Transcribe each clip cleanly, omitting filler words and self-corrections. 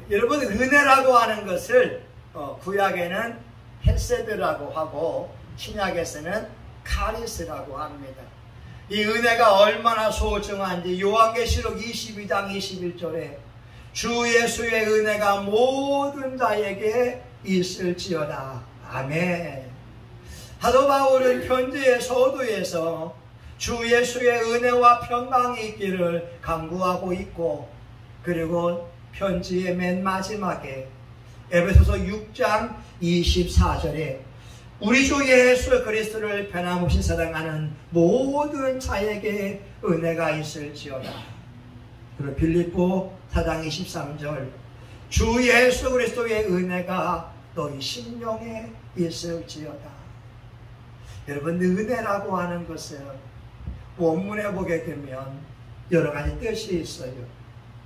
여러분, 은혜라고 하는 것을 구약에는 헤세드라고 하고 신약에서는 카리스라고 합니다. 이 은혜가 얼마나 소중한지 요한계시록 22장 21절에 주 예수의 은혜가 모든 자에게 있을지어다. 아멘. 사도 바울은 편지의 서두에서 주 예수의 은혜와 평강이 있기를 간구하고 있고, 그리고 편지의 맨 마지막에 에베소서 6장 24절에 우리 주 예수 그리스도를 변함없이 사랑하는 모든 자에게 은혜가 있을지어다. 그리고 빌립보 4장 23절 주 예수 그리스도의 은혜가 너희 심령에 있을지어다. 여러분, 은혜라고 하는 것은 원문에 보게 되면 여러 가지 뜻이 있어요.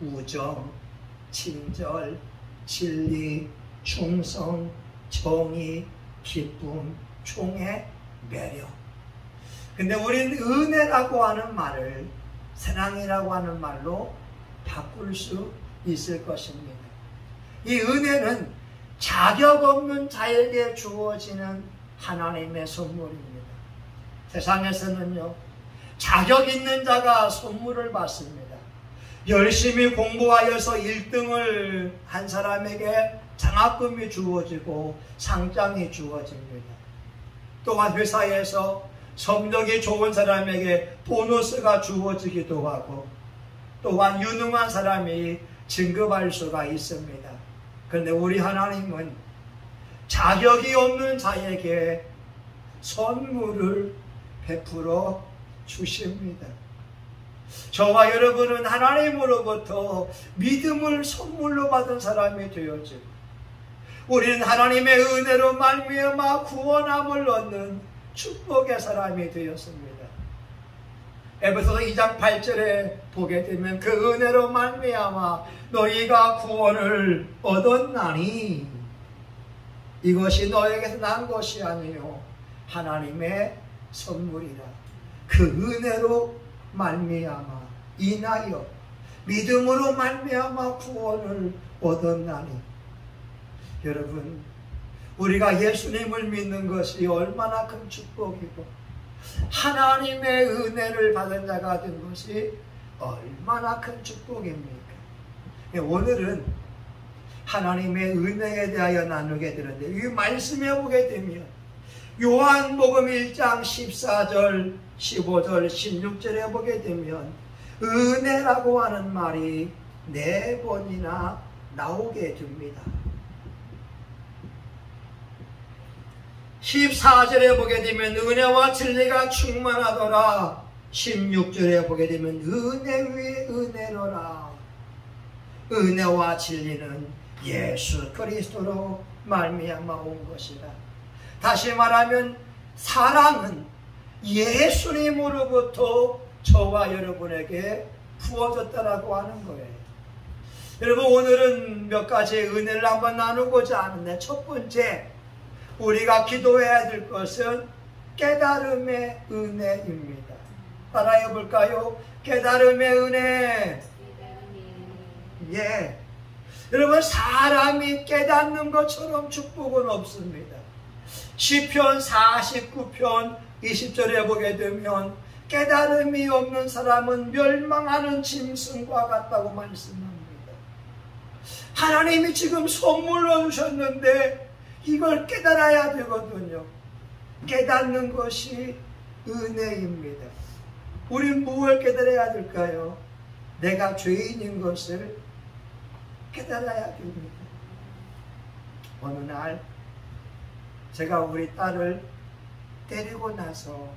우정, 친절, 진리, 충성, 정의, 기쁨, 총애, 매력. 근데 우리는 은혜라고 하는 말을 사랑이라고 하는 말로 바꿀 수 있을 것입니다. 이 은혜는 자격 없는 자에게 주어지는 하나님의 선물입니다. 세상에서는요, 자격 있는 자가 선물을 받습니다. 열심히 공부하여서 1등을 한 사람에게 장학금이 주어지고 상장이 주어집니다. 또한 회사에서 성적이 좋은 사람에게 보너스가 주어지기도 하고, 또한 유능한 사람이 진급할 수가 있습니다. 그런데 우리 하나님은 자격이 없는 자에게 선물을 베풀어 주십니다. 저와 여러분은 하나님으로부터 믿음을 선물로 받은 사람이 되었지만 우리는 하나님의 은혜로 말미암아 구원함을 얻는 축복의 사람이 되었습니다. 에베소서 2장 8절에 보게 되면 그 은혜로 말미암아 너희가 구원을 얻었나니 이것이 너에게서 난 것이 아니요 하나님의 선물이라. 그 은혜로 말미암아 인하여 믿음으로 말미암아 구원을 얻었나니. 여러분, 우리가 예수님을 믿는 것이 얼마나 큰 축복이고 하나님의 은혜를 받은 자가 된 것이 얼마나 큰 축복입니까? 오늘은 하나님의 은혜에 대하여 나누게 되는데, 이 말씀에 보게 되면 요한복음 1장 14절, 15절, 16절에 보게 되면 은혜라고 하는 말이 4번이나 나오게 됩니다. 14절에 보게 되면 은혜와 진리가 충만하더라. 16절에 보게 되면 은혜 위에 은혜로라. 은혜와 진리는 예수 그리스도로 말미암아 온 것이다. 다시 말하면 사랑은 예수님으로부터 저와 여러분에게 부어졌다라고 하는 거예요. 여러분, 오늘은 몇 가지의 은혜를 한번 나누고자 하는데, 첫 번째 우리가 기도해야 될 것은 깨달음의 은혜입니다. 따라해 볼까요? 깨달음의 은혜. 예. 여러분, 사람이 깨닫는 것처럼 축복은 없습니다. 시편 49편 20절에 보게 되면 깨달음이 없는 사람은 멸망하는 짐승과 같다고 말씀합니다. 하나님이 지금 선물로 주셨는데 이걸 깨달아야 되거든요. 깨닫는 것이 은혜입니다. 우린 무엇을 깨달아야 될까요? 내가 죄인인 것을 깨달아야 됩니다. 어느 날 제가 우리 딸을 데리고 나서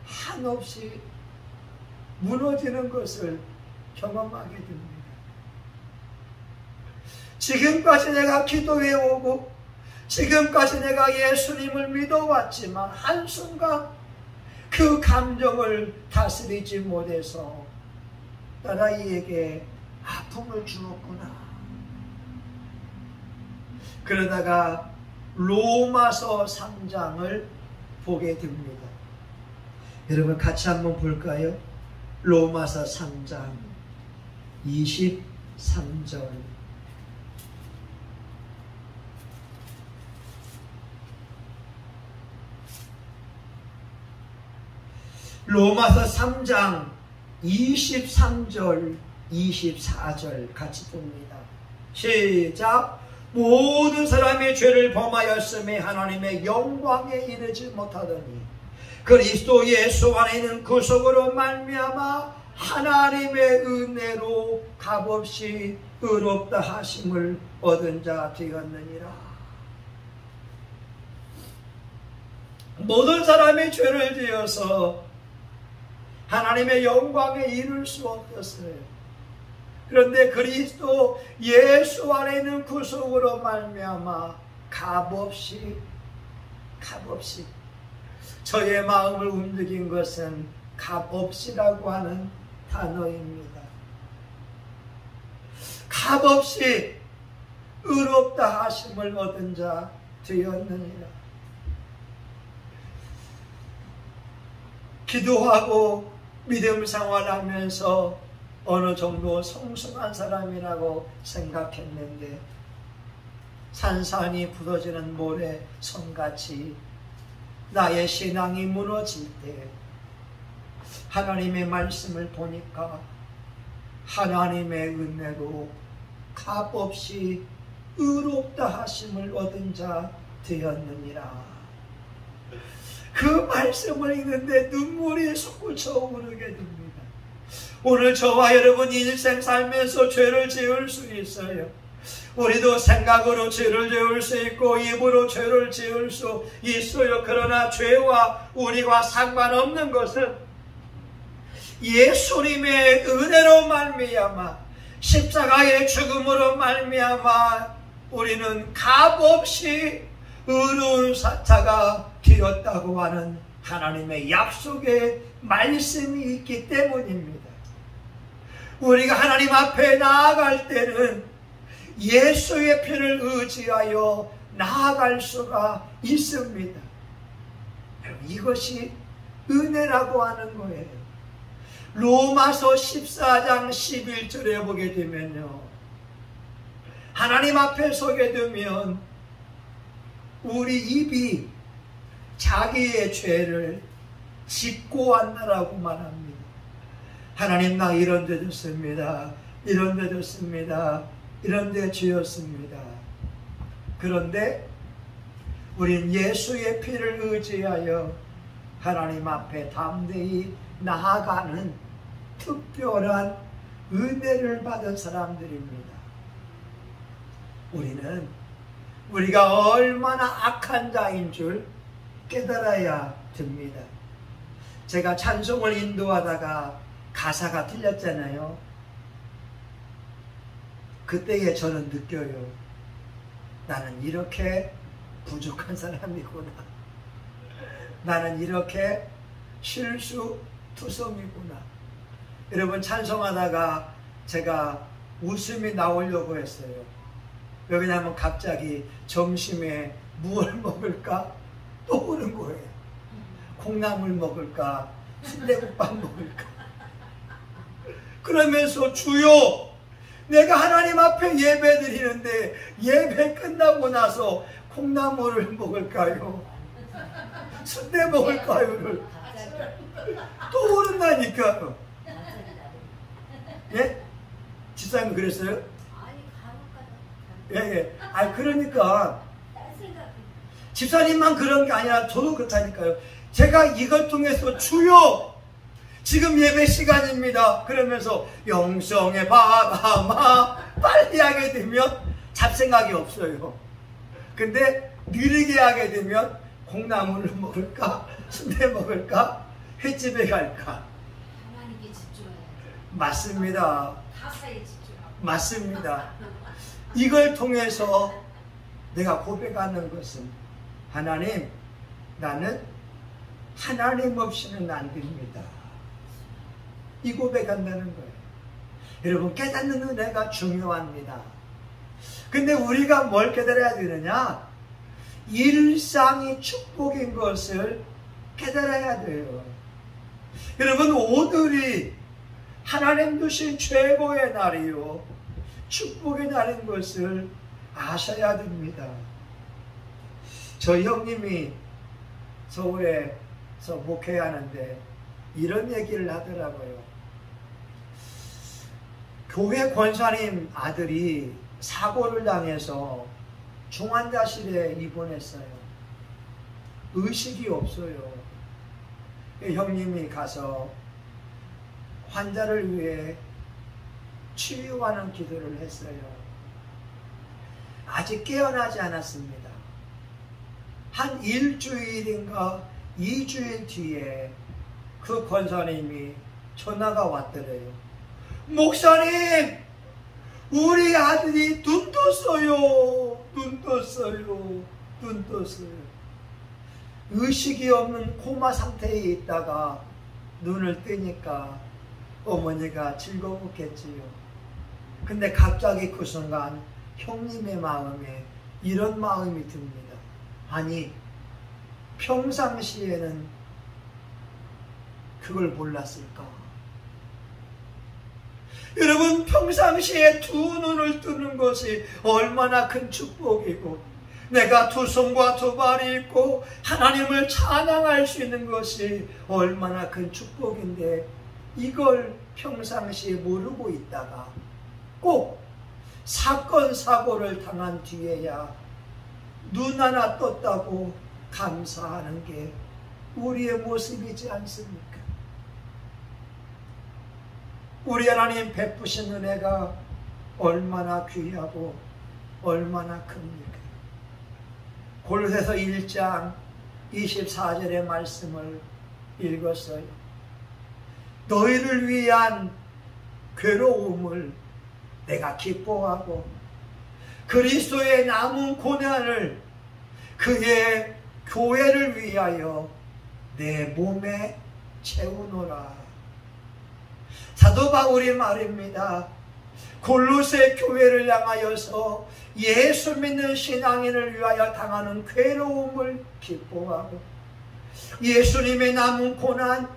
한없이 무너지는 것을 경험하게 됩니다. 지금까지 내가 기도해 오고 지금까지 내가 예수님을 믿어왔지만 한순간 그 감정을 다스리지 못해서 딸아이에게 아픔을 주었구나. 그러다가 로마서 3장을 보게 됩니다. 여러분 같이 한번 볼까요? 로마서 3장 23절. 로마서 3장 23절 24절 같이 봅니다. 시작. 모든 사람이 죄를 범하였음에 하나님의 영광에 이르지 못하더니 그리스도 예수 안에 있는 구속으로 말미암아 하나님의 은혜로 값없이 의롭다 하심을 얻은 자 되었느니라. 모든 사람이 죄를 지어서 하나님의 영광에 이를 수 없었어요. 그런데 그리스도 예수 안에 있는 구속으로 말미암아 값없이 저의 마음을 움직인 것은 값없이라고 하는 단어입니다. 값없이 의롭다 하심을 얻은 자 되었느니라. 기도하고 믿음 생활하면서 어느 정도 성숙한 사람이라고 생각했는데 산산이 부서지는 모래성같이 나의 신앙이 무너질 때 하나님의 말씀을 보니까 하나님의 은혜로 값없이 의롭다 하심을 얻은 자 되었느니라. 그 말씀을 읽는데 눈물이 솟구쳐 오르게 됩니다. 오늘 저와 여러분 인생 살면서 죄를 지을 수 있어요. 우리도 생각으로 죄를 지을 수 있고 입으로 죄를 지을 수 있어요. 그러나 죄와 우리와 상관없는 것은 예수님의 은혜로 말미암아 십자가의 죽음으로 말미암아 우리는 값없이 의로운 자가 되었다고 하는 하나님의 약속의 말씀이 있기 때문입니다. 우리가 하나님 앞에 나아갈 때는 예수의 피를 의지하여 나아갈 수가 있습니다. 이것이 은혜라고 하는 거예요. 로마서 14장 11절에 보게 되면요, 하나님 앞에 서게 되면 우리 입이 자기의 죄를 짓고 왔나라고 말합니다. 하나님, 나 이런 데 졌습니다. 이런 데 졌습니다. 이런 데 죄였습니다. 그런데 우린 예수의 피를 의지하여 하나님 앞에 담대히 나아가는 특별한 은혜를 받은 사람들입니다. 우리는 우리가 얼마나 악한 자인 줄 깨달아야 됩니다. 제가 찬송을 인도하다가 가사가 틀렸잖아요. 그때에 저는 느껴요. 나는 이렇게 부족한 사람이구나. 나는 이렇게 실수투성이구나. 여러분, 찬송하다가 제가 웃음이 나오려고 했어요. 왜냐하면 갑자기 점심에 무얼 먹을까 떠오른 거예요. 콩나물 먹을까, 순대국밥 먹을까. 그러면서 주여, 내가 하나님 앞에 예배 드리는데 예배 끝나고 나서 콩나물을 먹을까요? 순대 먹을까요?를 떠오른다니까요. 예? 집사님 그랬어요? 예. 그러니까 집사님만 그런 게 아니라 저도 그렇다니까요. 제가 이걸 통해서 주여, 지금 예배 시간입니다 그러면서 영성의 바다마 빨리 하게 되면 잡생각이 없어요. 근데 느리게 하게 되면 콩나물을 먹을까, 순대 먹을까, 횟집에 갈까. 하나님께 집중해야 돼. 맞습니다. 가사에 집중하고. 맞습니다. 이걸 통해서 내가 고백하는 것은, 하나님, 나는 하나님 없이는 안 됩니다. 이 고백한다는 거예요. 여러분, 깨닫는 은혜가 중요합니다. 근데 우리가 뭘 깨달아야 되느냐? 일상이 축복인 것을 깨달아야 돼요. 여러분, 오늘이 하나님 주신 최고의 날이요 축복의 날인 것을 아셔야 됩니다. 저 형님이 서울에서 목회하는데 이런 얘기를 하더라고요. 교회 권사님 아들이 사고를 당해서 중환자실에 입원했어요. 의식이 없어요. 형님이 가서 환자를 위해 치유하는 기도를 했어요. 아직 깨어나지 않았습니다. 한 일주일인가 2주일 뒤에 그 권사님이 전화가 왔더래요. 목사님, 우리 아들이 눈 떴어요. 눈 떴어요. 눈 떴어요. 의식이 없는 코마 상태에 있다가 눈을 뜨니까 어머니가 즐거웠겠지요. 근데 갑자기 그 순간 형님의 마음에 이런 마음이 듭니다. 아니, 평상시에는 그걸 몰랐을까? 여러분, 평상시에 두 눈을 뜨는 것이 얼마나 큰 축복이고, 내가 두 손과 두 발이 있고 하나님을 찬양할 수 있는 것이 얼마나 큰 축복인데, 이걸 평상시에 모르고 있다가 꼭 사건 사고를 당한 뒤에야 눈 하나 떴다고 감사하는 게 우리의 모습이지 않습니까? 우리 하나님 베푸신 은혜가 얼마나 귀하고 얼마나 큽니까? 골로새서 1장 24절의 말씀을 읽었어요. 너희를 위한 괴로움을 내가 기뻐하고 그리스도의 남은 고난을 그의 교회를 위하여 내 몸에 채우노라. 사도 바울이 말입니다. 골로새 교회를 향하여서 예수 믿는 신앙인을 위하여 당하는 괴로움을 기뻐하고 예수님의 남은 고난,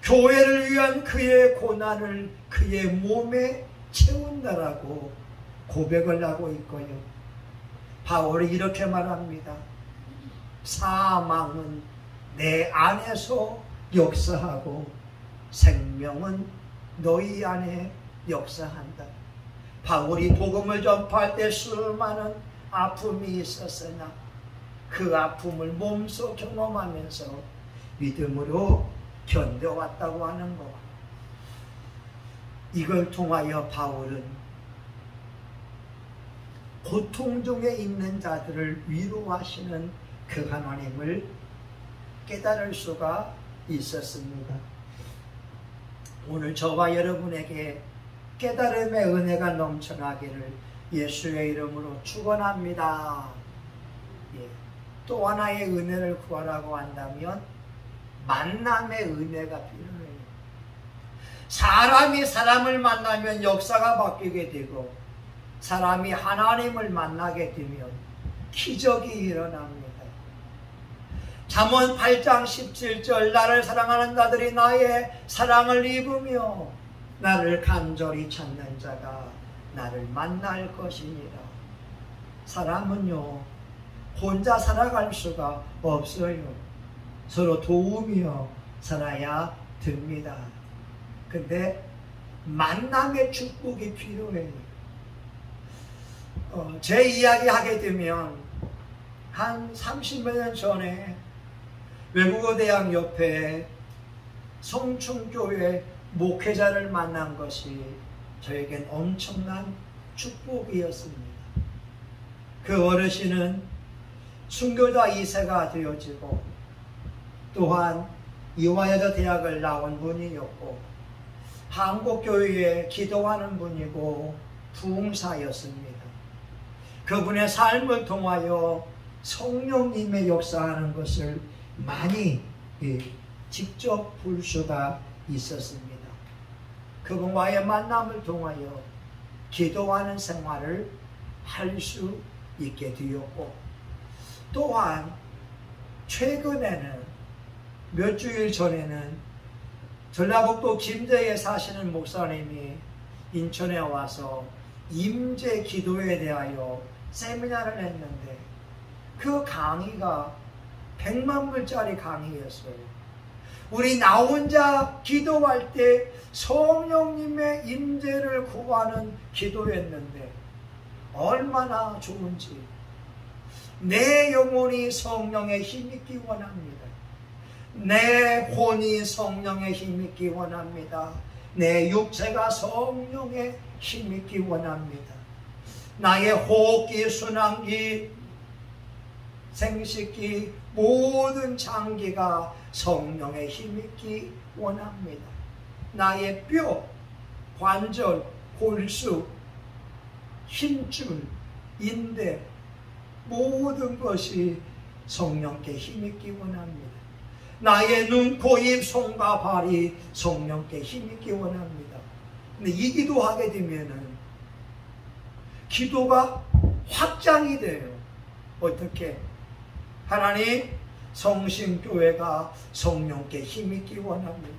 교회를 위한 그의 고난을 그의 몸에 채운다라고 고백을 하고 있고요. 바울이 이렇게 말합니다. 사망은 내 안에서 역사하고 생명은 너희 안에 역사한다. 바울이 복음을 전파할 때 수많은 아픔이 있었으나 그 아픔을 몸소 경험하면서 믿음으로 견뎌왔다고 하는 것. 이걸 통하여 바울은 고통 중에 있는 자들을 위로하시는 그 하나님을 깨달을 수가 있었습니다. 오늘 저와 여러분에게 깨달음의 은혜가 넘쳐나기를 예수의 이름으로 축원합니다. 또 하나의 은혜를 구하라고 한다면 만남의 은혜가 필요해요. 사람이 사람을 만나면 역사가 바뀌게 되고 사람이 하나님을 만나게 되면 기적이 일어납니다. 잠언 8장 17절 나를 사랑하는 자들이 나의 사랑을 입으며 나를 간절히 찾는 자가 나를 만날 것이니라. 사람은요 혼자 살아갈 수가 없어요. 서로 도우며 살아야 됩니다. 근데 만남의 축복이 필요해요. 제 이야기 하게 되면 한 30여 년 전에 외국어 대학 옆에 성충교회 목회자를 만난 것이 저에겐 엄청난 축복이었습니다. 그 어르신은 순교자 2세가 되어지고 또한 이화여자 대학을 나온 분이었고 한국교회에 기도하는 분이고 부흥사였습니다. 그분의 삶을 통하여 성령님의 역사하는 것을 많이 직접 볼 수가 있었습니다. 그분과의 만남을 통하여 기도하는 생활을 할 수 있게 되었고 또한 최근에는 몇 주일 전에는 전라북도 김제에 사시는 목사님이 인천에 와서 임재 기도에 대하여 세미나를 했는데 그 강의가 100만 불짜리 강의였어요. 우리 나 혼자 기도할 때 성령님의 임재를 구하는 기도였는데 얼마나 좋은지. 내 영혼이 성령의 힘있기 원합니다. 내 혼이 성령의 힘있기 원합니다. 내 육체가 성령의 힘있기 원합니다. 나의 호흡기, 순환기, 생식기, 모든 장기가 성령의 힘있기 원합니다. 나의 뼈, 관절, 골수, 힘줄, 인대, 모든 것이 성령께 힘있기 원합니다. 나의 눈, 코, 입, 손과 발이 성령께 힘있기 원합니다. 근데 이 기도하게 되면은 기도가 확장이 돼요. 어떻게? 하나님, 성신교회가 성령께 힘있기 원합니다.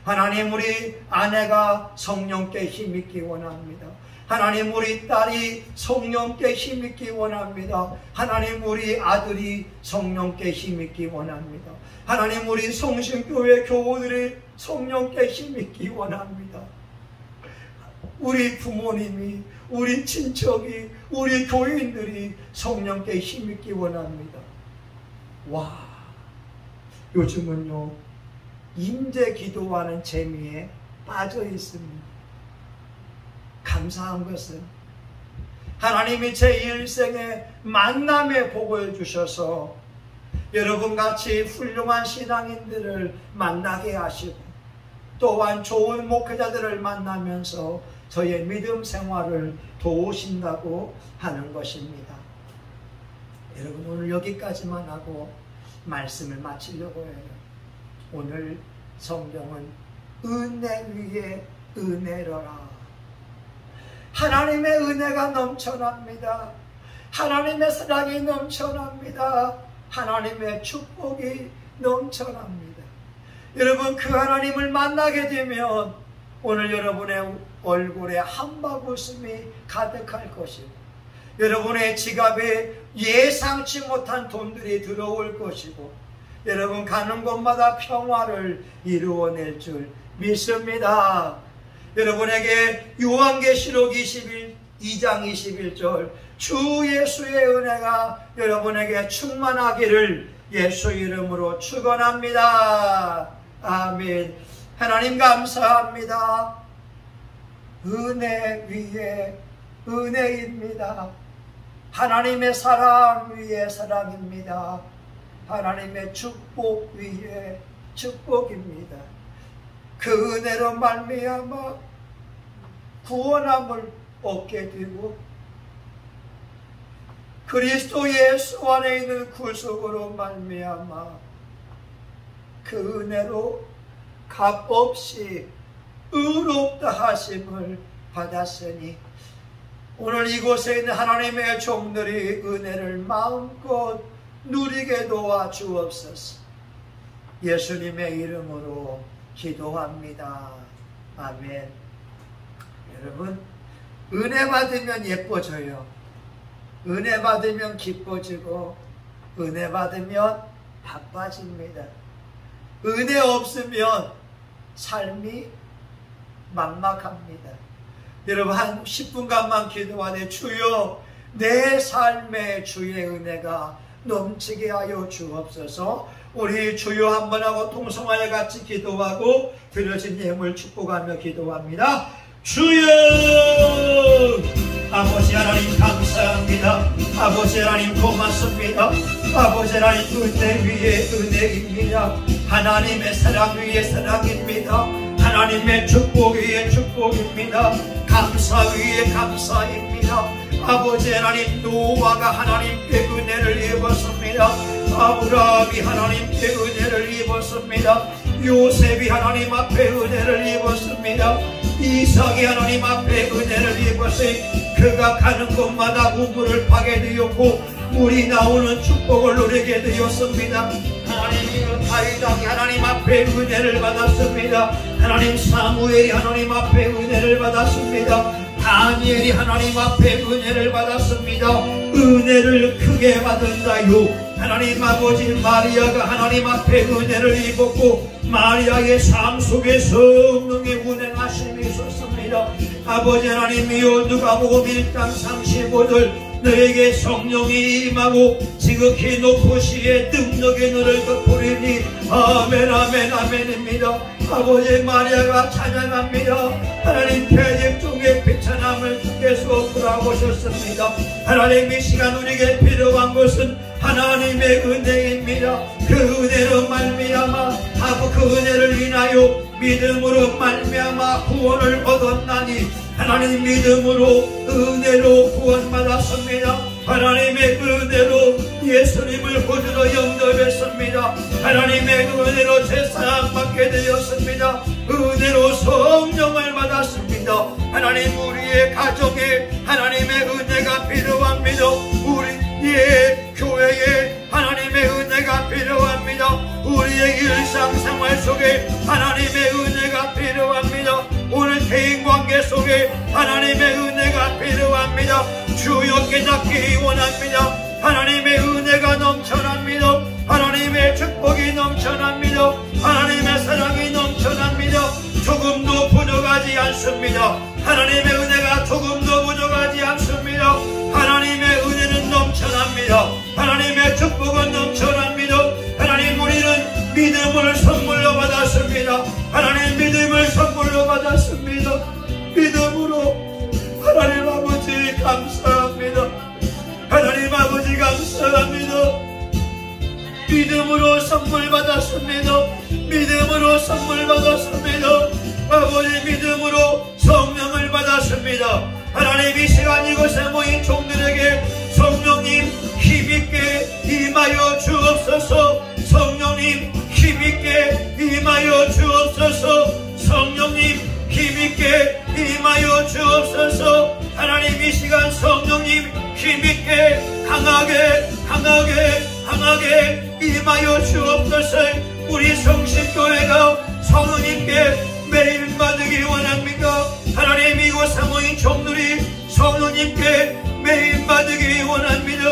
하나님, 우리 아내가 성령께 힘있기 원합니다. 하나님, 우리 딸이 성령께 힘있기 원합니다. 하나님, 우리 아들이 성령께 힘있기 원합니다. 하나님, 우리 성신교회 교우들이 성령께 힘있기 원합니다. 우리 부모님이, 우리 친척이, 우리 교인들이 성령께 힘있기 원합니다. 와, 요즘은요 임재 기도하는 재미에 빠져 있습니다. 감사한 것은 하나님이 제 일생에 만남의 복을 주셔서 여러분같이 훌륭한 신앙인들을 만나게 하시고 또한 좋은 목회자들을 만나면서 저의 믿음 생활을 도우신다고 하는 것입니다. 여러분, 오늘 여기까지만 하고 말씀을 마치려고 해요. 오늘 성경은 은혜 위에 은혜로라. 하나님의 은혜가 넘쳐납니다. 하나님의 사랑이 넘쳐납니다. 하나님의 축복이 넘쳐납니다. 여러분, 그 하나님을 만나게 되면 오늘 여러분의 얼굴에 한박 웃음이 가득할 것이고 여러분의 지갑에 예상치 못한 돈들이 들어올 것이고 여러분 가는 곳마다 평화를 이루어낼 줄 믿습니다. 여러분에게 요한계시록 2장 21절 주 예수의 은혜가 여러분에게 충만하기를 예수 이름으로 축원합니다. 아멘. 하나님 감사합니다. 은혜 위에 은혜입니다. 하나님의 사랑 위에 사랑입니다. 하나님의 축복 위에 축복입니다. 그 은혜로 말미암아 구원함을 얻게 되고 그리스도 예수 안에 있는 구속으로 말미암아 그 은혜로 값없이 의롭다 하심을 받았으니 오늘 이곳에 있는 하나님의 종들이 은혜를 마음껏 누리게 도와 주옵소서. 예수님의 이름으로 기도합니다. 아멘. 여러분, 은혜 받으면 예뻐져요. 은혜 받으면 기뻐지고 은혜 받으면 바빠집니다. 은혜 없으면 삶이 막막합니다. 여러분, 한 10분간만 기도하되 주여 내 삶에 주의 은혜가 넘치게 하여 주옵소서. 우리 주여 한번 하고 통성하여 같이 기도하고 드려진 예물 축복하며 기도합니다. 주여 아버지 하나님 감사합니다. 아버지 하나님 고맙습니다. 아버지 하나님 은혜 위에 은혜입니다. 하나님의 사랑 위에 사랑입니다. 하나님의 축복 위에 축복입니다. 감사 위에 감사입니다. 아버지 하나님 노아가 하나님께 은혜를 입었습니다. 아브라함이 하나님께 은혜를 입었습니다. 요셉이 하나님 앞에 은혜를 입었습니다. 이삭이 하나님 앞에 은혜를 입었으니 그가 가는 곳마다 우물을 파게 되었고 물이 나오는 축복을 누리게 되었습니다. 하나님 하나님 다윗왕이 하나님 앞에 은혜를 받았습니다. 하나님 사무엘이 하나님 앞에 은혜를 받았습니다. 다니엘이 하나님 앞에 은혜를 받았습니다. 은혜를 크게 받은 자요 하나님 아버지 마리아가 하나님 앞에 은혜를 입었고 마리아의 삶 속에 성령의 운행하심이 있었습니다. 아버지 하나님이여 누가복음 1장 35절 너에게 성령이 임하고 지극히 높으시에 능력의 너를 덮으리니 아멘 아멘 아멘입니다. 아버지 마리아가 찬양합니다. 하나님 계집 중에 비천함을 주께서 돌아보셨습니다. 하나님 이 시간 우리에게 필요한 것은 하나님의 은혜입니다. 그 은혜로 말미암아 그 은혜를 인하여 믿음으로 말미암아 구원을 얻었나니 하나님 믿음으로 은혜로 구원받았습니다. 하나님의 은혜로 예수님을 구주로 영접했습니다. 하나님의 은혜로 제사함받게 되었습니다. 은혜로 성령을 받았습니다. 하나님 우리의 가정에 하나님의 은혜가 필요합니다. 우리의 교회에 하나님의 은혜가 필요합니다. 우리의 일상생활 속에 하나님의 은혜가 필요합니다. 오늘 대인관계 속에 하나님의 은혜가 필요합니다. 주여 깨닫기 원합니다. 하나님의 은혜가 넘쳐납니다. 하나님의 축복이 넘쳐납니다. 하나님의 사랑이 넘쳐납니다. 조금도 부족하지 않습니다. 하나님의 은혜가 조금도 부족하지 않습니다. 하나님의 은혜는 넘쳐납니다. 하나님의 축복은 넘쳐납니다. 하나님 우리는 믿음을 선물로 받았습니다. 하나님 믿음을 선물로 받았습니다. 믿음으로 하나님 아버지 감사합니다. 하나님 아버지 감사합니다. 믿음으로 선물 받았습니다. 믿음으로 선물 받았습니다. 아버지 믿음으로 성령을 받았습니다. 하나님 이 시간 이곳에 모인 종들에게 성령님 힘있게 임하여 주옵소서. 성령님 힘있게 임하여 주옵소서. 성령님 힘있게 임하여 주옵소서. 하나님 이 시간 성령님 힘있게 강하게 임하여 주옵소서. 우리 성신교회가 성령님께 매일 받기 원합니다. 하나님 이곳에 모인 종들이 성령님께 매일 받기 원합니다.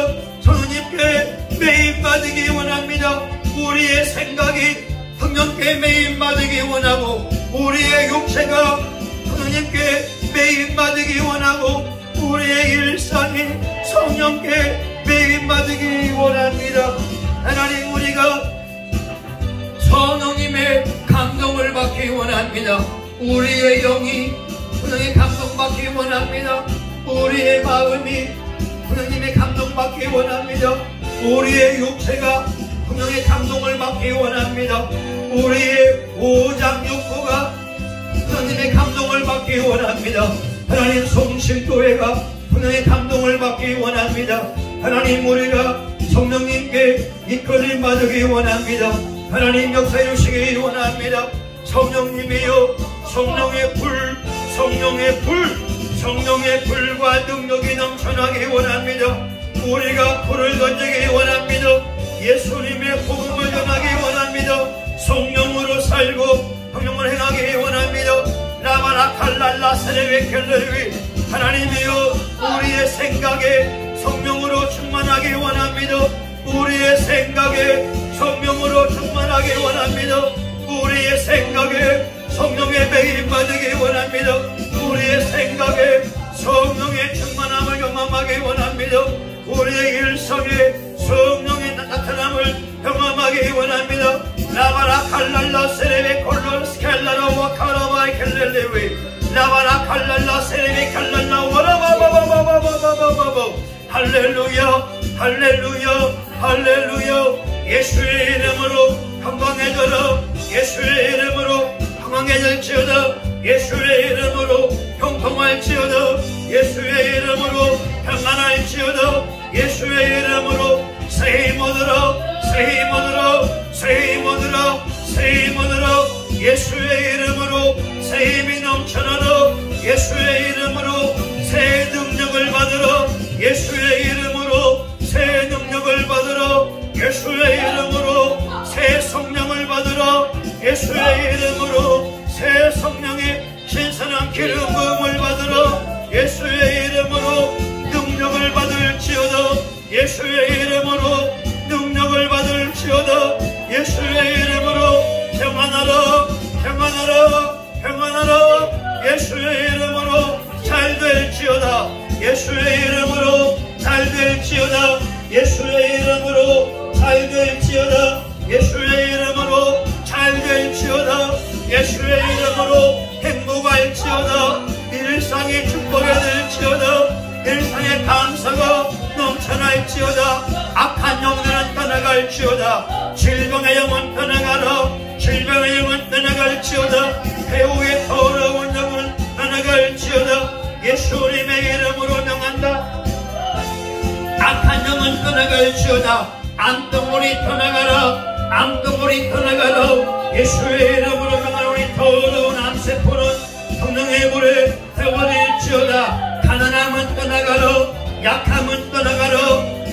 성령님께 매일 받기 원합니다. 우리의 생각이 성령님께 매일 받기 원하고 우리의 육체가 성령님께 매일 받기 원하고 우리의 일상이 성령께 매일 받기 원합니다. 하나님 우리가 성령님의 감동을 받기 원합니다. 우리의 영이 성령의 감동받기 원합니다. 우리의 마음이 성령님의 감동받기 원합니다. 우리의 육체가 성령의 감동을 받기 원합니다. 우리의 오장육부가 성령님의 감동을 받기 원합니다. 하나님 성신교회가 성령의 감동을 받기 원합니다. 하나님 우리가 성령님께 이끌림 받기 원합니다. 하나님 역사해 주시기 원합니다. 성령님이여 성령의 불, 성령의 불, 성령의 불과 능력이 넘쳐나기 원합니다. 우리가 불을 던지기 원합니다. 예수님의 복음을 전하기 원합니다. 성령으로 살고 성령을 행하기 원합니다. 라바라 칼랄라 세레베 켈레위 하나님이여 우리의 생각에 성령으로 충만하기 원합니다. 우리의 생각에 성령으로 충만하기 원합니다. 우리의 생각에 성령의 매임 받기 원합니다. 우리의 생각에 성령의 충만함을 경험하기 원합니다. 우리의 일성에 성령의 나타남을 경험하기 원합니다. 라바라 칼랄라 세레베 콜로 스켈라라 와카라바이 켈렐레위 라바라 칼랄라 세레베 칼랄라 와라바바바바바바바바바 할렐루야 할렐루야 할렐루야. 예수의 이름으로 건강해져라. 예수의 이름으로 건강해질지어다. 예수의 이름으로 형통할지어다. 예수의 이름으로 평안할지어다. 예수의 이름으로 새 힘 얻으라. 새 힘 얻으라. 새 힘 얻으라. 새 힘 얻으라. 예수의 이름으로 새 힘이 넘쳐나라. 예수의 이름으로 새 능력을 받으라. 예수의 이름으로 새 능력을 받으라. 예수의 이름으로 새 기름 부음을 받으러 예수의 이름으로 능력을 받을지어다. 예수의 이름으로 능력을 받을지어다. 예수의 이름으로 평안하라 평안하라 평안하라. 예수의 이름으로 잘 될지어다. 예수의 이름으로 잘 될지어다. 예수의 이름으로 잘 될지어다. 예수의 이름으로 잘 될지어다. 예수의 이름으로 행복할지어다. 일상의 축복이 될지어다. 일상의 감사가 넘쳐날지어다. 악한 영들은 떠나갈지어다. 질병의 영은 떠나가라. 질병의 영은 떠나갈지어다. 배우의 더러운 영은 떠나갈지어다. 예수님의 이름으로 명한다. 악한 영은 떠나갈지어다. 암덩어리 떠나가라. 암덩어리 떠나가라. 예수의 이름으로 명하노니 더러운 암세포는 성령의 불에 태워질지어다. 가난함은 떠나가라. 약함은 떠나가라.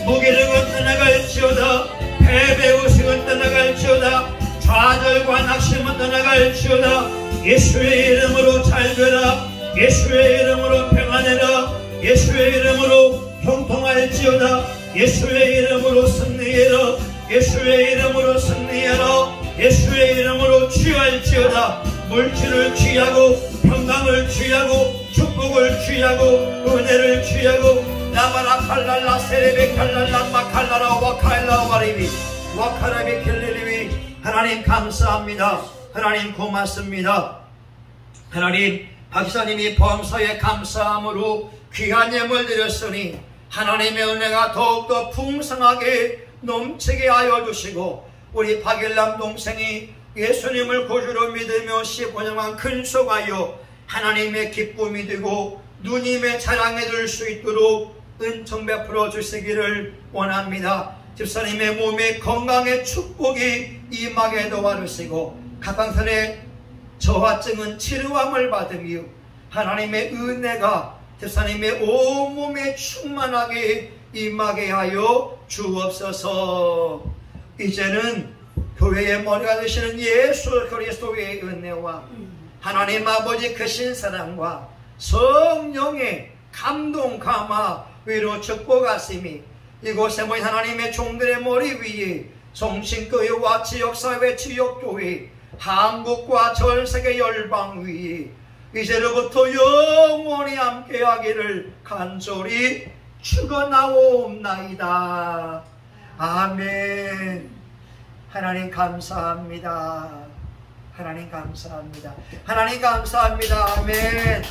무기력은 떠나갈지어다. 패배의식은 떠나갈지어다. 좌절과 낙심은 떠나갈지어다. 예수의 이름으로 잘되라. 예수의 이름으로 평안해라. 예수의 이름으로 형통할지어다. 예수의 이름으로 승리해라. 예수의 이름으로 승리하라. 예수의 이름으로 취할지어다. 물질을 취하고 평강을 취하고 축복을 취하고 은혜를 취하고 나바라 칼랄라 세레베 칼랄라 마칼라라 와칼라 와리비 와카라비 켈리리비. 하나님 감사합니다. 하나님 고맙습니다. 하나님 박사님이 범사에 감사함으로 귀한 예물 드렸으니 하나님의 은혜가 더욱더 풍성하게 넘치게 하여 주시고 우리 박일남 동생이 예수님을 구주로 믿으며 15년간 근속하여 하나님의 기쁨이 되고 누님의 자랑해 줄 수 있도록 은총 베풀어 주시기를 원합니다. 집사님의 몸에 건강의 축복이 임하게 도와주시고 갑상선의 저하증은 치료함을 받으며 하나님의 은혜가 집사님의 온몸에 충만하게 임하게 하여 주옵소서. 이제는 교회의 머리가 되시는 예수 그리스도의 은혜와 하나님 아버지 크신 사랑과 성령의 감동 감화 위로 축복하심이 이곳에 모인 하나님의 종들의 머리 위에 성신교회와 지역사회 지역교회 한국과 전세계 열방 위에 이제로부터 영원히 함께하기를 간절히 축원하옵나이다. 아멘. 하나님 감사합니다. 하나님 감사합니다. 하나님 감사합니다. 아멘.